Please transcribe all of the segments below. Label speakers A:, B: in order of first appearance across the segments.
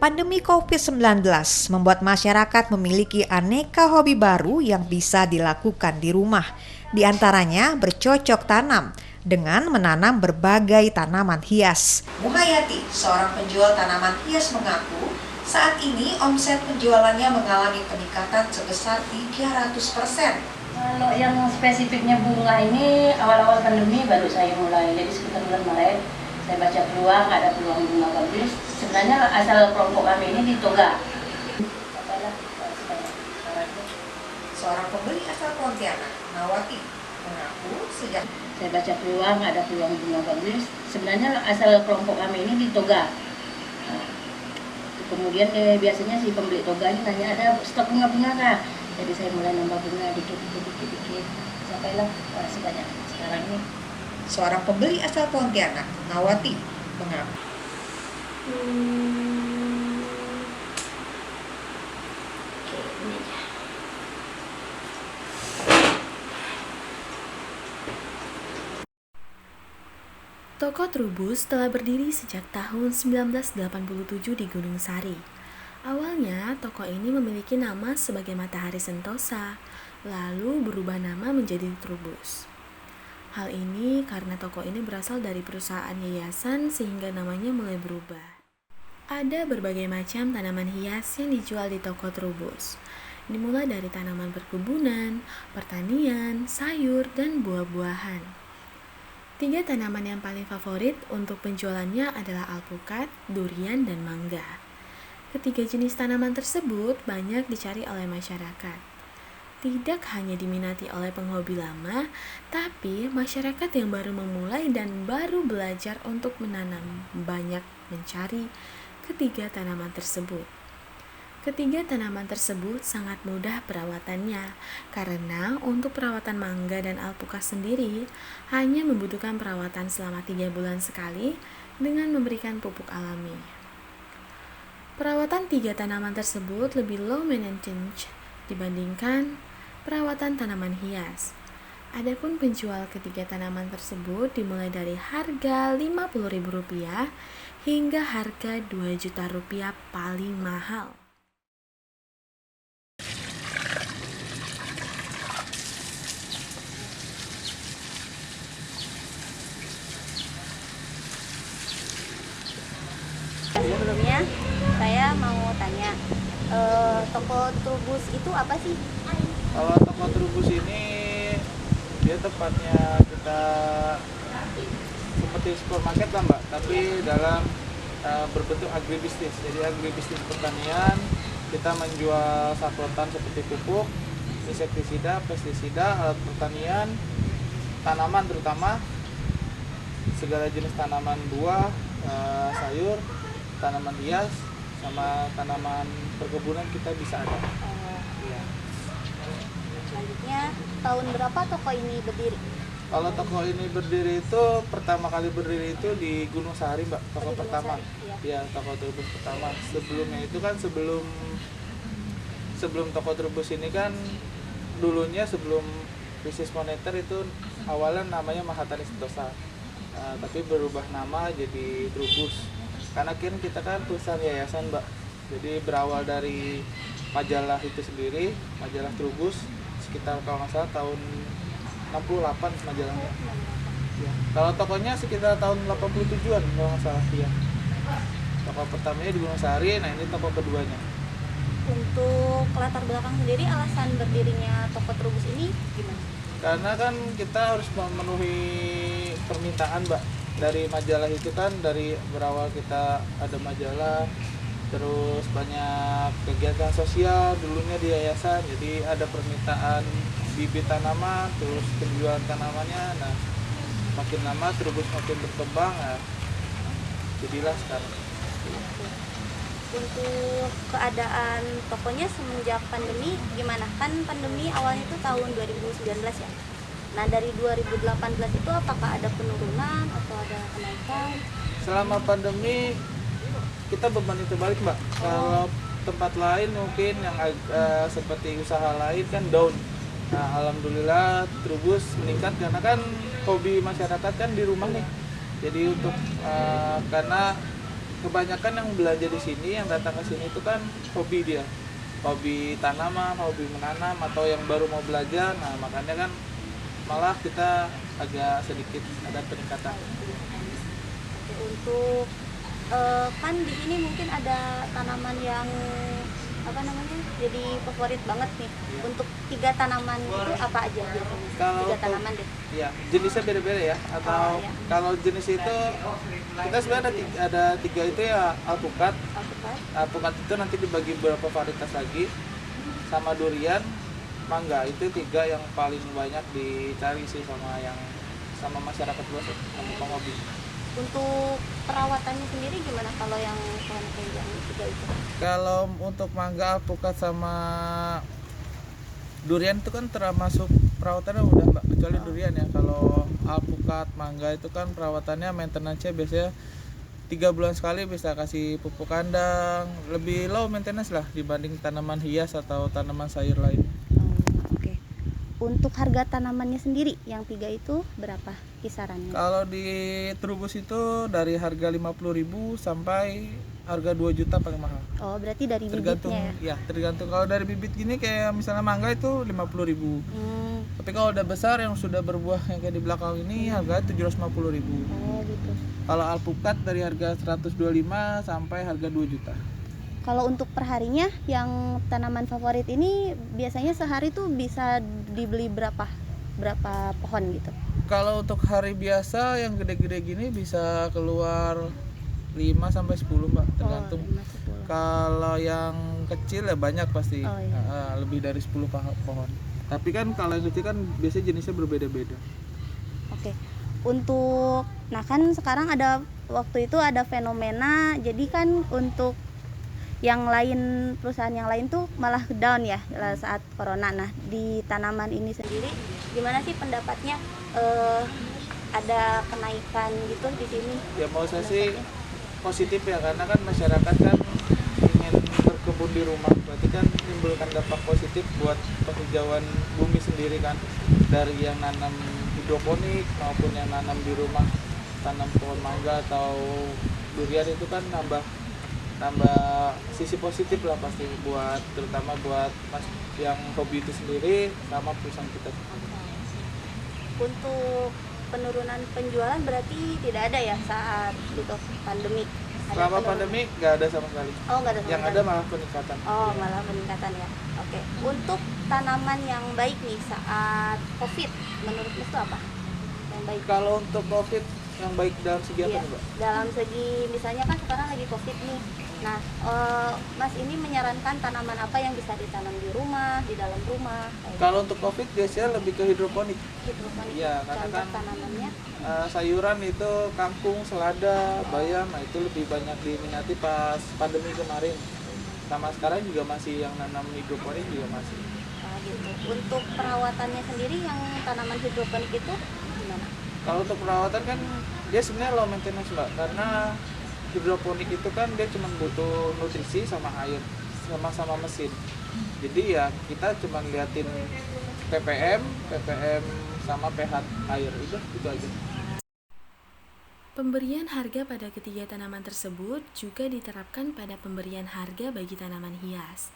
A: Pandemi COVID-19 membuat masyarakat memiliki aneka hobi baru yang bisa dilakukan di rumah. Di antaranya bercocok tanam dengan menanam berbagai tanaman hias. Muhayati, seorang penjual tanaman hias mengaku, saat ini omset penjualannya mengalami peningkatan sebesar 300%.
B: Kalau yang spesifiknya bunga ini awal-awal pandemi baru saya mulai, jadi sekitar bulan Maret saya baca peluang, ada peluang bunga bagus. Sebenarnya asal kelompok kami ini di Toga.
A: Seorang pembeli asal Pontianak, Nawati, mengaku sejak
B: saya baca peluang, ada peluang bunga bagus. Sebenarnya asal kelompok kami ini di Toga. Nah, kemudian biasanya si pembeli Toga ini nanya ada stok bunga-bunga kah? Jadi saya mulai nambah bunga dikit sampailah sebanyak sekarang ini.
A: seorang pembeli asal Pontianak, Nawati, mengaku.
C: Toko Trubus telah berdiri sejak tahun 1987 di Gunung Sari. Awalnya, toko ini memiliki nama sebagai Matahari Sentosa, lalu berubah nama menjadi Trubus. Hal ini karena toko ini berasal dari perusahaan yayasan sehingga namanya mulai berubah. Ada berbagai macam tanaman hias yang dijual di toko Trubus. Dimulai dari tanaman perkebunan, pertanian, sayur, dan buah-buahan. 3 tanaman yang paling favorit untuk penjualannya adalah alpukat, durian, dan mangga. Ketiga jenis tanaman tersebut banyak dicari oleh masyarakat. Tidak hanya diminati oleh penghobi lama, tapi masyarakat yang baru memulai dan baru belajar untuk menanam banyak mencari ketiga tanaman tersebut. Ketiga tanaman tersebut sangat mudah perawatannya, karena untuk perawatan mangga dan alpukat sendiri hanya membutuhkan perawatan selama 3 bulan sekali dengan memberikan pupuk alami. Perawatan 3 tanaman tersebut lebih low maintenance dibandingkan perawatan tanaman hias. Adapun penjual ketiga tanaman tersebut dimulai dari harga Rp50.000 hingga harga Rp2.000.000 paling mahal.
D: Sebelumnya saya mau tanya, toko Trubus itu apa sih?
E: Kalau toko Trubus ini dia tepatnya kita seperti supermarket lah mbak, tapi dalam berbentuk agribisnis. Jadi agribisnis pertanian, kita menjual saprotan seperti pupuk, insektisida, pestisida, alat pertanian, tanaman terutama, segala jenis tanaman buah, sayur, tanaman hias, sama tanaman perkebunan kita bisa ada. Ya.
D: Selanjutnya, tahun berapa toko ini berdiri?
E: Kalau toko ini berdiri itu pertama kali berdiri itu di Gunung Sahari mbak, toko pertama. Ya, toko Trubus pertama. Sebelumnya itu kan sebelum toko Trubus ini kan dulunya sebelum krisis moneter itu awalnya namanya Mahatani Sentosa. Tapi berubah nama jadi Trubus. Karena kita kan perusahaan yayasan mbak. Jadi berawal dari majalah itu sendiri, majalah Trubus, sekitar kalau nggak salah tahun 68 majalahnya. Ya. Kalau tokonya sekitar tahun 87-an kalau nggak salah ya. Toko pertamanya di Gunung Sari, nah ini toko keduanya.
D: Untuk latar belakang sendiri, alasan berdirinya toko Trubus ini gimana?
E: Karena kan kita harus memenuhi permintaan mbak. Dari majalah itu kan, dari berawal kita ada majalah, terus banyak kegiatan sosial dulunya di yayasan, jadi ada permintaan bibit tanaman, terus penjualan tanamannya. Nah, makin lama Trubus makin berkembang, nah, jadilah sekarang.
D: Untuk keadaan tokonya semenjak pandemi gimana? Kan pandemi awalnya itu tahun 2019 ya. Nah, dari 2018 itu apakah ada penurunan atau ada kenaikan?
E: Selama pandemi kita beban itu balik mbak. Kalau tempat lain mungkin yang seperti usaha lain kan down. Nah, alhamdulillah Trubus meningkat karena kan hobi masyarakat kan di rumah nih. Jadi untuk karena kebanyakan yang belanja di sini, yang datang ke sini itu kan hobi dia, hobi tanaman, hobi menanam, atau yang baru mau belajar. Nah makanya kan malah kita agak sedikit ada peningkatan.
D: Oke, untuk kan di sini mungkin ada tanaman yang apa namanya jadi favorit banget nih.
E: Iya.
D: Untuk 3 tanaman itu apa aja biasanya?
E: Kalau
D: 3 tanaman deh.
E: ya jenisnya beda-beda ya, atau
D: iya.
E: kalau jenis itu kita sebenarnya ada 3 itu ya alpukat.
D: Alpukat,
E: Alpukat itu nanti dibagi beberapa varietas lagi, sama durian, mangga. Itu 3 yang paling banyak dicari sih sama masyarakat luas, sama penghobi.
D: untuk perawatannya sendiri gimana kalau yang pohon yang 3 itu?
E: Kalau untuk mangga, alpukat sama durian itu kan termasuk perawatannya udah Mbak, kecuali durian ya. Kalau alpukat, mangga itu kan perawatannya maintenance-nya biasanya 3 bulan sekali, bisa kasih pupuk kandang, lebih low maintenance lah dibanding tanaman hias atau tanaman sayur lain.
D: Oke. Untuk harga tanamannya sendiri yang 3 itu berapa kisarannya?
E: Kalau di Trubus itu dari harga 50.000 sampai harga 2 juta paling mahal.
D: Oh, berarti dari
E: Tergantung
D: bibitnya ya?
E: ya, tergantung. Kalau dari bibit gini kayak misalnya mangga itu 50.000. Tapi kalau udah besar yang sudah berbuah yang kayak di belakang ini harga 750.000.
D: Oh, gitu.
E: Kalau alpukat dari harga 125 sampai harga 2 juta.
D: Kalau untuk perharinya yang tanaman favorit ini biasanya sehari tuh bisa dibeli berapa pohon gitu?
E: Kalau untuk hari biasa yang gede-gede gini bisa keluar 5 sampai 10 Mbak, tergantung.
D: Oh, 5-10.
E: Kalau yang kecil ya banyak pasti.
D: Oh, iya.
E: Lebih dari 10 pohon. Tapi kan kalau yang kecil kan biasanya jenisnya berbeda-beda.
D: Oke. Nah kan sekarang waktu itu ada fenomena, jadi kan untuk yang lain, perusahaan yang lain tuh malah down ya saat corona. Nah di tanaman ini sendiri gimana sih pendapatnya? Ada kenaikan gitu di sini?
E: Ya mau saya sih positif ya, karena kan masyarakat kan ingin berkebun di rumah, berarti kan menimbulkan dampak positif buat penghijauan bumi sendiri kan, dari yang nanam hidroponik maupun yang nanam di rumah, tanam pohon mangga atau durian, itu kan nambah sisi positif lah pasti, buat terutama buat yang hobi itu sendiri sama perusahaan kita.
D: Untuk penurunan penjualan berarti tidak ada ya saat itu pandemi?
E: Selama pandemi nggak ada sama sekali.
D: Oh, nggak ada sama
E: Yang
D: sekali.
E: ada malah peningkatan.
D: Oh, malah peningkatan ya. Oke. Untuk tanaman yang baik nih saat COVID, menurut Mas itu apa yang baik?
E: Kalau untuk COVID yang baik dalam segi apa
D: Iya,
E: nih Mbak?
D: dalam segi misalnya kan sekarang lagi COVID nih. Nah, Mas ini menyarankan tanaman apa yang bisa ditanam di rumah, di dalam rumah?
E: Kalau untuk COVID biasanya lebih ke hidroponik.
D: hidroponik.
E: Iya, karena
D: Contoh
E: kan
D: tanamannya.
E: Sayuran itu kangkung, selada, bayam, nah itu lebih banyak diminati pas pandemi kemarin. Sama sekarang juga masih yang nanam hidroponik juga masih.
D: Gitu. Untuk perawatannya sendiri yang tanaman hidroponik itu gimana?
E: Kalau untuk perawatan kan dia sebenarnya low maintenance Mbak, karena hidroponik itu kan dia cuma butuh nutrisi sama air, sama mesin. Jadi ya kita cuma liatin ppm sama pH air, itu aja.
C: Pemberian harga pada ketiga tanaman tersebut juga diterapkan pada pemberian harga bagi tanaman hias.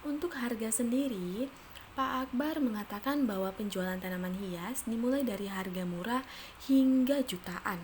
C: Untuk harga sendiri, Pak Akbar mengatakan bahwa penjualan tanaman hias dimulai dari harga murah hingga jutaan.